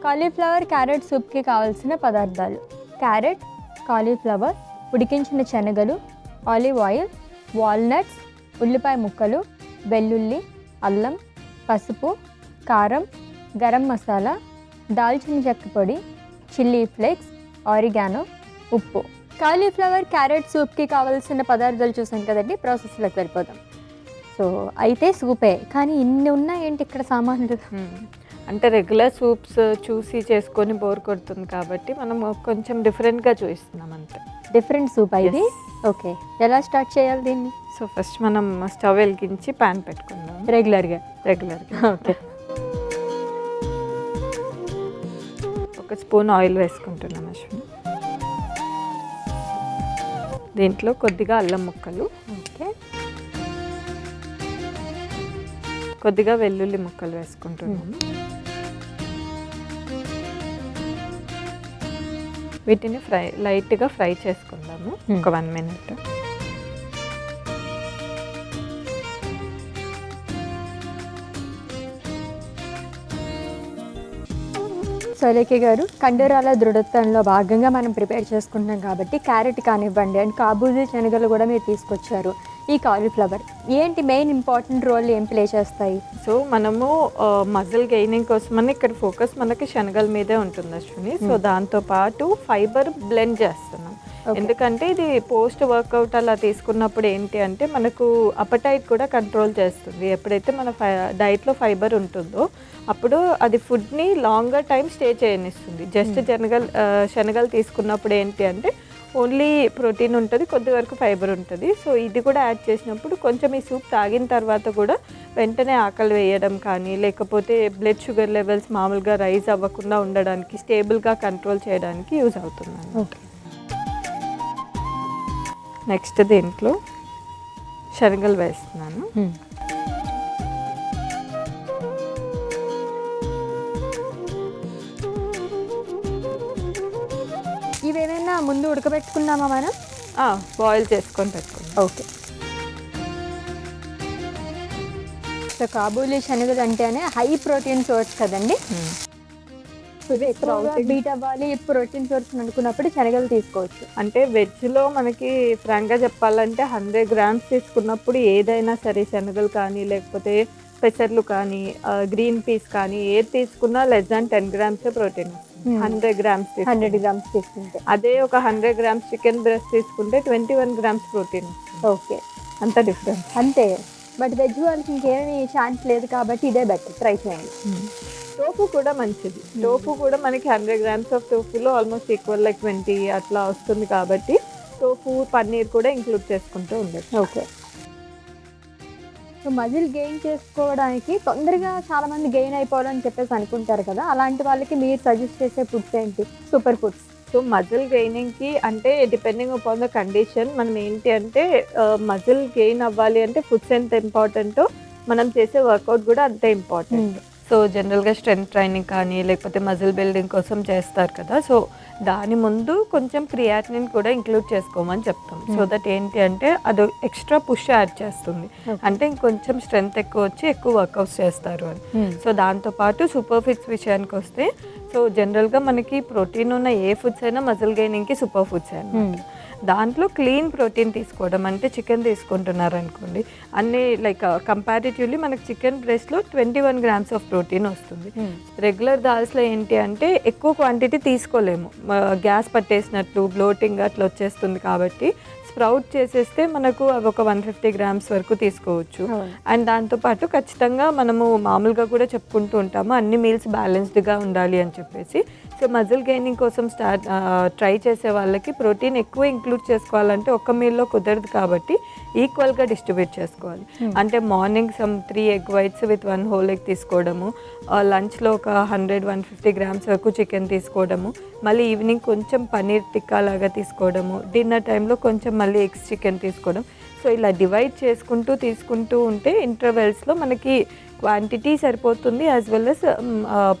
Cauliflower carrot సూప్కి కావాల్సిన పదార్థాలు: carrot, cauliflower, ఉడికించిన శనగలు, ఆలివ్ ఆయిల్, వాల్నట్స్, ఉల్లిపాయ ముక్కలు, వెల్లుల్లి, అల్లం, పసుపు, కారం, గరం మసాలా, దాల్చిన చెక్క పొడి, చిల్లీ ఫ్లేక్స్, ఆరిగానో, ఉప్పు. కాలీఫ్లవర్ క్యారెట్ సూప్కి కావాల్సిన పదార్థాలు చూసాం కదండి, ప్రాసెస్లోకి వెళ్ళిపోదాం. సో అయితే సూపే, కానీ ఇన్ని ఉన్నాయేంటి ఇక్కడ సామాన్లు? అంటే రెగ్యులర్ సూప్స్ చూసి చేసుకొని బోర్ కొడుతుంది కాబట్టి మనం కొంచెం డిఫరెంట్గా చూపిస్తున్నాం అంతే. డిఫరెంట్ సూప్ ఇది. ఓకే, ఎలా స్టార్ట్ చేయాలి దీన్ని? సో ఫస్ట్ మనం స్టవ్ వెలిగించి ప్యాన్ పెట్టుకుందాం రెగ్యులర్గా. ఓకే, ఒక స్పూన్ ఆయిల్ వేసుకుంటున్నాం అశ్విని. దీంట్లో కొద్దిగా అల్లం ముక్కలు, ఓకే, కొద్దిగా వెల్లుల్లి ముక్కలు వేసుకుంటున్నాము. వీటిని లైట్గా ఫ్రై చేసుకుందాము ఒక 1 minute. సోలేఖ గారు, కండరాల దృఢత్వంలో భాగంగా మనం ప్రిపేర్ చేసుకుంటున్నాం కాబట్టి క్యారెట్ కానివ్వండి అండ్ కాబూలీ శనగలు కూడా మీరు తీసుకొచ్చారు. ఈ కాలీఫ్లవర్ ఏంటి మెయిన్ ఇంపార్టెంట్ రోల్ ఏం ప్లే చేస్తాయి? సో మనము మజిల్ గెయినింగ్ కోసమని ఇక్కడ ఫోకస్ మనకి శనగల మీదే ఉంటుంది అశ్విని. సో దాంతోపాటు ఫైబర్ బ్లెండ్ చేస్తున్నాం. ఎందుకంటే ఇది పోస్ట్ వర్కౌట్ అలా తీసుకున్నప్పుడు ఏంటి అంటే మనకు అపటైట్ కూడా కంట్రోల్ చేస్తుంది. ఎప్పుడైతే మన డైట్లో ఫైబర్ ఉంటుందో అప్పుడు అది ఫుడ్ని లాంగర్ టైం స్టే చేయనిస్తుంది. జస్ట్ శనగలు తీసుకున్నప్పుడు ఏంటి అంటే ఓన్లీ ప్రోటీన్ ఉంటుంది, కొద్ది వరకు ఫైబర్ ఉంటుంది. సో ఇది కూడా యాడ్ చేసినప్పుడు కొంచెం ఈ సూప్ తాగిన తర్వాత కూడా వెంటనే ఆకలి వేయడం కానీ, లేకపోతే బ్లడ్ షుగర్ లెవెల్స్ మామూలుగా రైజ్ అవ్వకుండా ఉండడానికి, స్టేబుల్గా కంట్రోల్ చేయడానికి యూజ్ అవుతుంది. ఓకే, నెక్స్ట్ దీంట్లో శనగలు వేస్తున్నాను. ఇవేమైనా ముందు ఉడకబెట్టుకున్నామా మనం? బాయిల్ చేసుకొని పెట్టుకున్నాం. ఓకే, సో కాబూలీ శనగలు అంటేనే హై ప్రోటీన్ సోర్స్ కదండి. బీట్ అవ్వాలి ప్రోటీన్ సోర్స్ అనుకున్నప్పుడు శనగలు తీసుకోవచ్చు. అంటే వెజ్లో మనకి ఫ్రాంక్గా చెప్పాలంటే 100 grams తీసుకున్నప్పుడు ఏదైనా సరే శనగలు కానీ, లేకపోతే పెసర్లు కానీ, గ్రీన్ పీస్ కానీ ఏది తీసుకున్నా less than 10 grams ప్రోటీన్ వస్తుంది. 100 grams తీసుకుంటే అదే ఒక 100 grams చికెన్ బ్రెస్ట్ తీసుకుంటే 21 grams ప్రోటీన్ వస్తుంది. ఓకే, అంత డిఫరెన్స్ అంతే. బట్ వెజ్ వాళ్ళకి ఇంకేమీ ఛాన్స్ లేదు కాబట్టి ఇదే బెటర్, ట్రై చేయండి. టోఫు కూడా మంచిది. టోఫు కూడా మనకి 100 grams ఆఫ్ టోఫులో ఆల్మోస్ట్ ఈక్వల్ లైక్ 20 అట్లా వస్తుంది కాబట్టి టోఫు, పన్నీర్ కూడా ఇంక్లూడ్ చేసుకుంటూ ఉండదు. ఓకే, సో మజిల్ గెయిన్ చేసుకోవడానికి తొందరగా చాలా మంది గెయిన్ అయిపోవాలని చెప్పేసి అనుకుంటారు కదా, అలాంటి వాళ్ళకి మీరు సజెస్ట్ చేసే ఫుడ్స్ ఏంటి, సూపర్ ఫుడ్స్? సో మజిల్ గెయినింగ్కి అంటే డిపెండింగ్ అపాన్ ద కండిషన్ మనం ఏంటి అంటే మజిల్ గెయిన్ అవ్వాలి అంటే ఫుడ్స్ ఎంత ఇంపార్టెంటో మనం చేసే వర్కౌట్ కూడా అంతే ఇంపార్టెంట్. సో జనరల్గా స్ట్రెంత్ ట్రైనింగ్ కానీ, లేకపోతే మజిల్ బిల్డింగ్ కోసం చేస్తారు కదా, సో దాని ముందు కొంచెం క్రియాటినిన్ కూడా ఇంక్లూడ్ చేసుకోమని చెప్తాం. సో దట్ ఏంటి అంటే అది ఎక్స్ట్రా పుష్ యాడ్ చేస్తుంది, అంటే ఇంకొంచెం స్ట్రెంత్ ఎక్కువ వచ్చి ఎక్కువ వర్కౌట్స్ చేస్తారు అని. సో దాంతోపాటు సూపర్ ఫుడ్స్ విషయానికి వస్తే, సో జనరల్గా మనకి ప్రోటీన్ ఉన్న ఏ ఫుడ్స్ అయినా మజిల్ గెయినింగ్కి సూపర్ ఫుడ్స్ అనమాట. దాంట్లో క్లీన్ ప్రోటీన్ తీసుకోవడం, అంటే చికెన్ తీసుకుంటున్నారు అనుకోండి, అన్ని లైక్ కంపారిటివ్లీ మనకి చికెన్ బ్రెస్ట్లో 21 grams ఆఫ్ ప్రోటీన్ వస్తుంది. రెగ్యులర్ దాల్స్లో ఏంటి అంటే ఎక్కువ క్వాంటిటీ తీసుకోలేము, గ్యాస్ పట్టేసినట్లు బ్లోటింగ్ అట్లా వచ్చేస్తుంది. కాబట్టి స్ప్రౌట్ చేసేస్తే మనకు అవి ఒక 150 grams వరకు తీసుకోవచ్చు. అండ్ దాంతోపాటు ఖచ్చితంగా మనము మామూలుగా కూడా చెప్పుకుంటూ ఉంటాము అన్ని మీల్స్ బ్యాలెన్స్డ్గా ఉండాలి అని చెప్పేసి. సో మజిల్ గెయినింగ్ కోసం ట్రై చేసే వాళ్ళకి ప్రోటీన్ ఎక్కువ ఇంక్లూడ్ చేసుకోవాలంటే ఒక్క మీల్లో కుదరదు కాబట్టి ఈక్వల్గా డిస్ట్రిబ్యూట్ చేసుకోవాలి. అంటే morning 3 egg whites with 1 whole egg తీసుకోవడము, లంచ్లో ఒక 100-150 grams వరకు చికెన్ తీసుకోవడము, మళ్ళీ ఈవినింగ్ కొంచెం పన్నీర్ టిక్కా లాగా తీసుకోవడము, డిన్నర్ టైంలో కొంచెం మళ్ళీ ఎగ్స్ చికెన్ తీసుకోవడం. సో ఇలా డివైడ్ తీసుకుంటూ ఉంటే ఇంటర్వెల్స్లో మనకి క్వాంటిటీ సరిపోతుంది, as well as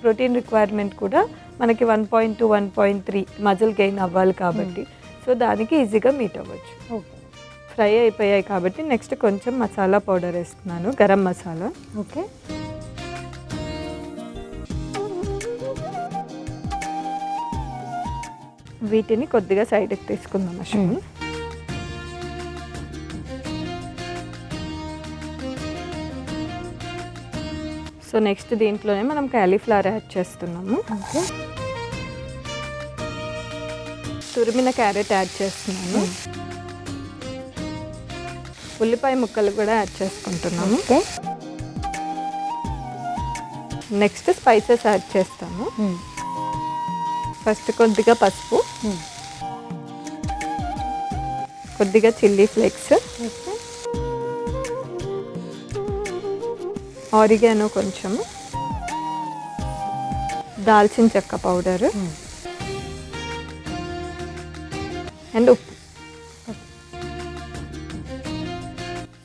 protein requirement కూడా మనకి 1.2-1.3 మజిల్ గెయిన్ అవ్వాలి కాబట్టి. సో దానికి ఈజీగా మీట్ అవ్వచ్చు. ఓకే, ఫ్రై అయిపోయాయి కాబట్టి నెక్స్ట్ కొంచెం మసాలా పౌడర్ వేస్తున్నాను, గరం మసాలా. ఓకే, వీటిని కొద్దిగా సైడ్కి తీసుకుందాం అశ్విని. సో నెక్స్ట్ దీంట్లోనే మనం క్యాలీఫ్లవర్ యాడ్ చేస్తున్నాము. తురిమిన క్యారెట్ యాడ్ చేస్తున్నాము. ఉల్లిపాయ ముక్కలు కూడా యాడ్ చేసుకుంటున్నాము. నెక్స్ట్ స్పైసెస్ యాడ్ చేస్తాము. ఫస్ట్ కొద్దిగా పసుపు, కొద్దిగా చిల్లీ ఫ్లేక్స్, ఆరిగానో కొంచెము, దాల్చిన చెక్క పౌడరు అండ్ ఉప్పు.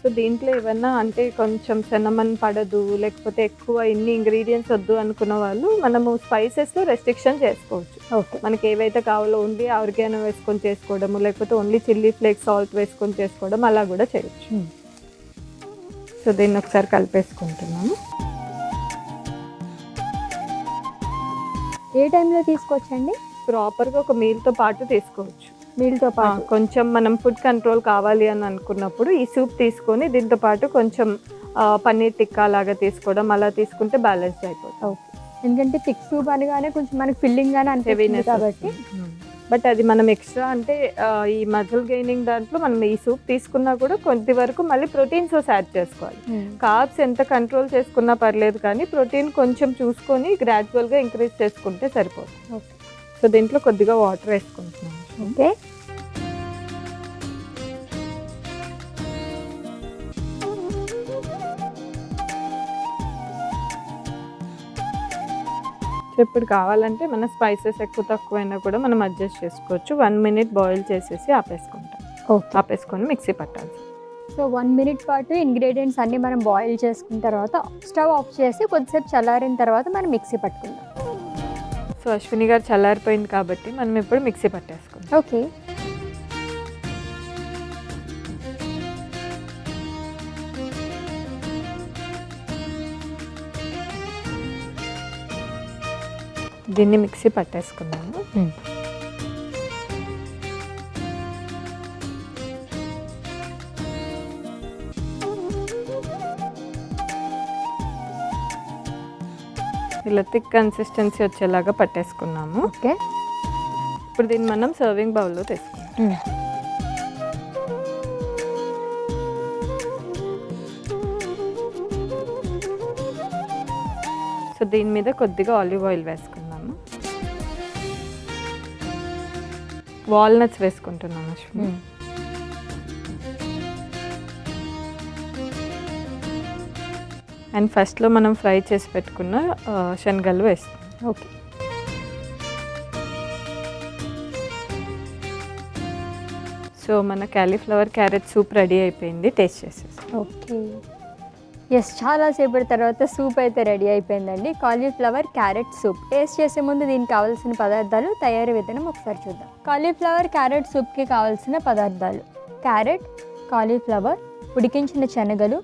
సో దీంట్లో ఏమన్నా అంటే కొంచెం సెనమన్ పడదు, లేకపోతే ఎక్కువ ఇన్ని ఇంగ్రీడియంట్స్ వద్దు అనుకున్న వాళ్ళు మనము స్పైసెస్లో రెస్ట్రిక్షన్ చేసుకోవచ్చు. ఓకే, మనకి ఏవైతే కావాలో ఓన్లీ ఆరిగానో వేసుకొని చేసుకోవడము, లేకపోతే ఓన్లీ చిల్లీ ఫ్లేక్స్ సాల్ట్ వేసుకొని చేసుకోవడం అలా కూడా చేయొచ్చు. సో దీన్ని ఒకసారి కలిపేసుకుంటున్నాము. ఏ టైంలో తీసుకోవచ్చండి? ప్రాపర్గా ఒక మీల్తో పాటు తీసుకోవచ్చు. మీల్తో పాటు కొంచెం మనం ఫుడ్ కంట్రోల్ కావాలి అని అనుకున్నప్పుడు ఈ సూప్ తీసుకొని దీంతో పాటు కొంచెం పన్నీర్ టిక్కా లాగా తీసుకోవడం, అలా తీసుకుంటే బ్యాలెన్స్ అయిపోతుంది. ఓకే, ఎందుకంటే థిక్ సూప్ అనగానే కొంచెం మనకి ఫిల్లింగ్ గానే అనిపిస్తుంది కాబట్టి. బట్ అది మనం ఎక్స్ట్రా అంటే ఈ మజిల్ గెయినింగ్ దాంట్లో మనం ఈ సూప్ తీసుకున్నా కూడా కొద్ది వరకు మళ్ళీ ప్రోటీన్ సోర్స్ యాడ్ చేసుకోవాలి. కార్బ్స్ ఎంత కంట్రోల్ చేసుకున్నా పర్లేదు, కానీ ప్రోటీన్ కొంచెం చూసుకొని గ్రాడ్యువల్గా ఇంక్రీజ్ చేసుకుంటే సరిపోతుంది. ఓకే, సో దీంట్లో కొద్దిగా వాటర్ వేసుకుంటున్నాం. ఓకే, ఇప్పుడు కావాలంటే మన స్పైసెస్ ఎక్కువ తక్కువైనా కూడా మనం అడ్జస్ట్ చేసుకోవచ్చు. 1 minute బాయిల్ చేసేసి ఆపేసుకుంటాం. ఓకే, ఆపేసుకొని మిక్సీ పట్టాలి. సో 1 minute పాటు ఇంగ్రీడియంట్స్ అన్నీ మనం బాయిల్ చేసుకున్న తర్వాత స్టవ్ ఆఫ్ చేసి కొద్దిసేపు చల్లారిన తర్వాత మనం మిక్సీ పట్టుకుందాం. సో అశ్విని గారు చల్లారిపోయింది కాబట్టి మనం ఇప్పుడు మిక్సీ పట్టేసుకుందాం. ఓకే, దీన్ని మిక్సీ పట్టేసుకున్నాము. ఇలా థిక్ కన్సిస్టెన్సీ వచ్చేలాగా పట్టేసుకున్నాము. ఓకే, ఇప్పుడు దీన్ని మనం సర్వింగ్ బౌల్లో తీసుకుంటాం. సో దీని మీద కొద్దిగా ఆలివ్ ఆయిల్ వేసుకుందాము. వాల్నట్స్ వేసుకుంటున్నాము అశ్విని. అండ్ ఫస్ట్లో మనం ఫ్రై చేసి పెట్టుకున్న శనగలు వేస్తాం. ఓకే, సో మన క్యాలీఫ్లవర్ క్యారెట్ సూప్ రెడీ అయిపోయింది. టేస్ట్ చేసేసి. ఓకే, ఎస్, చాలాసేపటి తర్వాత సూప్ అయితే రెడీ అయిపోయిందండి. Cauliflower carrot soup. టేస్ట్ చేసే ముందు దీనికి కావాల్సిన పదార్థాలు, తయారీ విధానం ఒకసారి చూద్దాం. కాలీఫ్లవర్ క్యారెట్ సూప్కి కావాల్సిన పదార్థాలు: క్యారెట్, కాలీఫ్లవర్, ఉడికించిన శనగలు,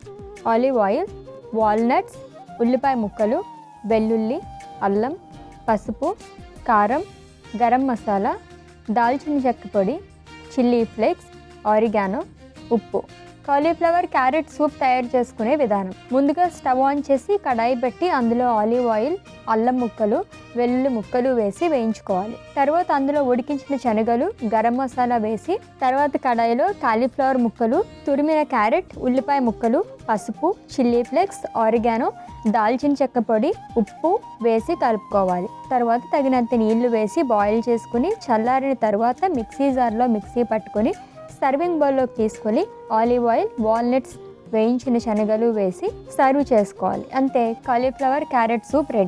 ఆలివ్ ఆయిల్, వాల్నట్స్, ఉల్లిపాయ ముక్కలు, వెల్లుల్లి, అల్లం, పసుపు, కారం, గరం మసాలా, దాల్చిన చెక్క పొడి, చిల్లీ ఫ్లేక్స్, ఆరిగానో, ఉప్పు. కాలీఫ్లవర్ క్యారెట్ సూప్ తయారు చేసుకునే విధానం: ముందుగా స్టవ్ ఆన్ చేసి కడాయి పెట్టి అందులో ఆలివ్ ఆయిల్, అల్లం ముక్కలు, వెల్లుల్లి ముక్కలు వేసి వేయించుకోవాలి. తర్వాత అందులో ఉడికించిన శనగలు, గరం మసాలా వేసి తర్వాత కడాయిలో కాలీఫ్లవర్ ముక్కలు, తురిమిన క్యారెట్, ఉల్లిపాయ ముక్కలు, పసుపు, చిల్లీ ఫ్లేక్స్, ఆరిగానో, దాల్చిన చెక్క పొడి, ఉప్పు వేసి కలుపుకోవాలి. తర్వాత తగినంత నీళ్లు వేసి బాయిల్ చేసుకుని చల్లారిన తర్వాత మిక్సీ జార్లో మిక్సీ పట్టుకొని సర్వింగ్ బౌల్లోకి తీసుకొని ఆలివ్ ఆయిల్, వాల్నట్స్, వేయించిన శనగలు వేసి సర్వ్ చేసుకోవాలి. అంతే, కాలీఫ్లవర్ క్యారెట్ సూప్ రెడీ.